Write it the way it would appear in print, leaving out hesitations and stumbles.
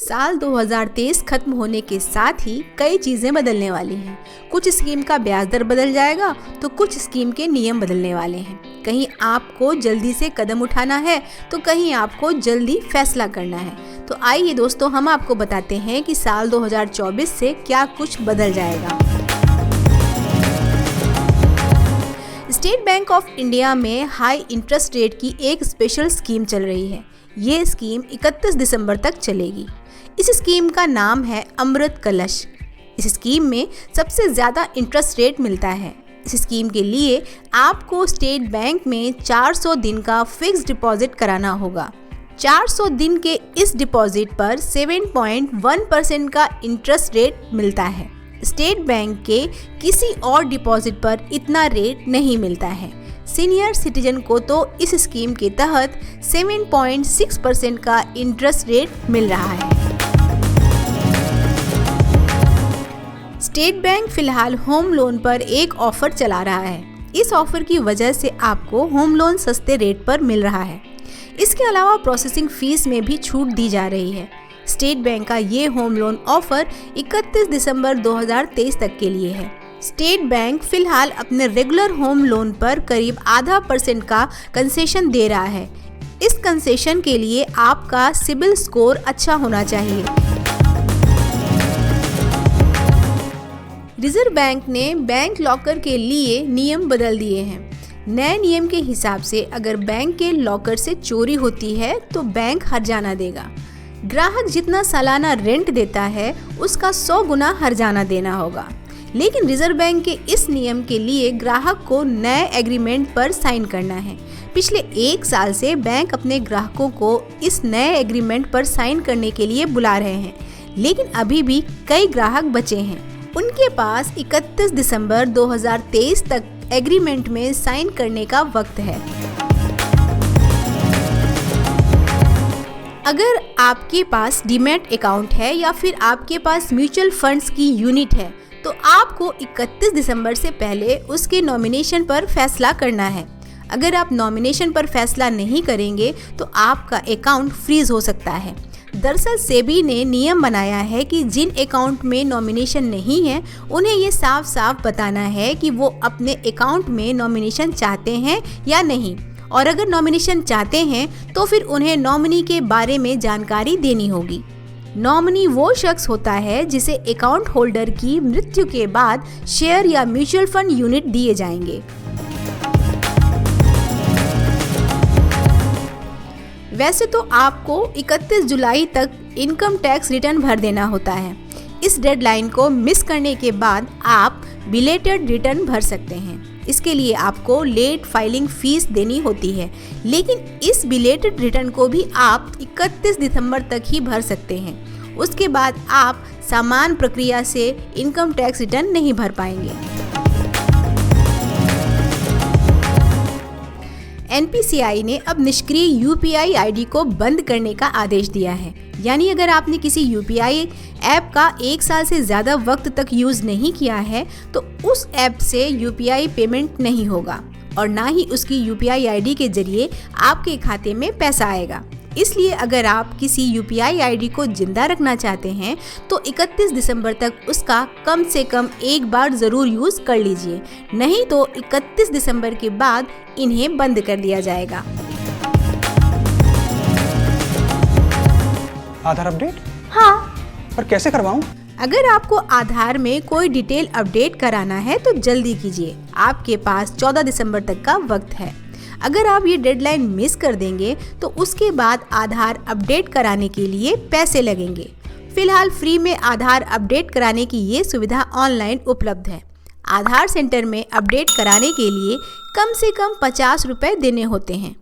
साल 2023 खत्म होने के साथ ही कई चीजें बदलने वाली हैं। कुछ स्कीम का ब्याज दर बदल जाएगा तो कुछ स्कीम के नियम बदलने वाले हैं। कहीं आपको जल्दी से कदम उठाना है तो कहीं आपको जल्दी फैसला करना है। तो आइए दोस्तों, हम आपको बताते हैं कि साल 2024 से क्या कुछ बदल जाएगा। स्टेट बैंक ऑफ इंडिया में हाई इंटरेस्ट रेट की एक स्पेशल स्कीम चल रही है। ये स्कीम 31 दिसंबर तक चलेगी। इस स्कीम का नाम है अमृत कलश। इस स्कीम में सबसे ज़्यादा इंटरेस्ट रेट मिलता है। इस स्कीम के लिए आपको स्टेट बैंक में 400 दिन का फिक्स डिपॉजिट कराना होगा। 400 दिन के इस डिपॉजिट पर 7.1% का इंटरेस्ट रेट मिलता है। स्टेट बैंक के किसी और डिपॉजिट पर इतना रेट नहीं मिलता है। सीनियर सिटीजन को तो इस स्कीम के तहत 7.6% का इंटरेस्ट रेट मिल रहा है। स्टेट बैंक फिलहाल होम लोन पर एक ऑफर चला रहा है। इस ऑफर की वजह से आपको होम लोन सस्ते रेट पर मिल रहा है। इसके अलावा प्रोसेसिंग फीस में भी छूट दी जा रही है। स्टेट बैंक का ये होम लोन ऑफर 31 दिसंबर 2023 तक के लिए है। स्टेट बैंक फिलहाल अपने रेगुलर होम लोन पर करीब 0.5% का कंसेशन दे रहा है। इस कंसेशन के लिए आपका सिबिल स्कोर अच्छा होना चाहिए। रिजर्व बैंक ने बैंक लॉकर के लिए नियम बदल दिए हैं। नए नियम के हिसाब से अगर बैंक के लॉकर से चोरी होती है तो बैंक हर्जाना देगा। ग्राहक जितना सालाना रेंट देता है उसका 100 गुना हर्जाना देना होगा। लेकिन रिजर्व बैंक के इस नियम के लिए ग्राहक को नए एग्रीमेंट पर साइन करना है। पिछले 1 साल से बैंक अपने ग्राहकों को इस नए एग्रीमेंट पर साइन करने के लिए बुला रहे हैं, लेकिन अभी भी कई ग्राहक बचे हैं। उनके पास 31 दिसंबर 2023 तक एग्रीमेंट में साइन करने का वक्त है। अगर आपके पास डीमैट अकाउंट है या फिर आपके पास म्यूचुअल फंड्स की यूनिट है तो आपको 31 दिसंबर से पहले उसके नॉमिनेशन पर फैसला करना है। अगर आप नॉमिनेशन पर फैसला नहीं करेंगे तो आपका अकाउंट फ्रीज हो सकता है। दरअसल सेबी ने नियम बनाया है कि जिन अकाउंट में नॉमिनेशन नहीं है उन्हें ये साफ साफ बताना है कि वो अपने अकाउंट में नॉमिनेशन चाहते हैं या नहीं, और अगर नॉमिनेशन चाहते हैं तो फिर उन्हें नॉमिनी के बारे में जानकारी देनी होगी। नॉमिनी वो शख्स होता है जिसे अकाउंट होल्डर की मृत्यु के बाद शेयर या म्यूचुअल फंड यूनिट दिए जाएंगे। वैसे तो आपको 31 जुलाई तक इनकम टैक्स रिटर्न भर देना होता है। इस डेडलाइन को मिस करने के बाद आप बिलेटेड रिटर्न भर सकते हैं। इसके लिए आपको लेट फाइलिंग फीस देनी होती है, लेकिन इस बिलेटेड रिटर्न को भी आप 31 दिसंबर तक ही भर सकते हैं। उसके बाद आप समान प्रक्रिया से इनकम टैक्स रिटर्न नहीं भर पाएंगे। एनपीसीआई ने अब निष्क्रिय यूपीआई आईडी को बंद करने का आदेश दिया है। यानी अगर आपने किसी यूपीआई ऐप का 1 साल से ज़्यादा वक्त तक यूज़ नहीं किया है तो उस ऐप से यूपीआई पेमेंट नहीं होगा और ना ही उसकी यूपीआई आईडी के जरिए आपके खाते में पैसा आएगा। इसलिए अगर आप किसी यूपीआई आईडी को जिंदा रखना चाहते हैं तो 31 दिसंबर तक उसका कम से कम एक बार ज़रूर यूज़ कर लीजिए, नहीं तो 31 दिसंबर के बाद इन्हें बंद कर दिया जाएगा। आधार अपडेट? हाँ। पर कैसे करवाऊं? अगर आपको आधार में कोई डिटेल अपडेट कराना है तो जल्दी कीजिए। आपके पास 14 दिसंबर तक का वक्त है। अगर आप ये डेडलाइन मिस कर देंगे तो उसके बाद आधार अपडेट कराने के लिए पैसे लगेंगे। फिलहाल फ्री में आधार अपडेट कराने की ये सुविधा ऑनलाइन उपलब्ध है। आधार सेंटर में अपडेट कराने के लिए कम से कम 50 रुपये देने होते हैं।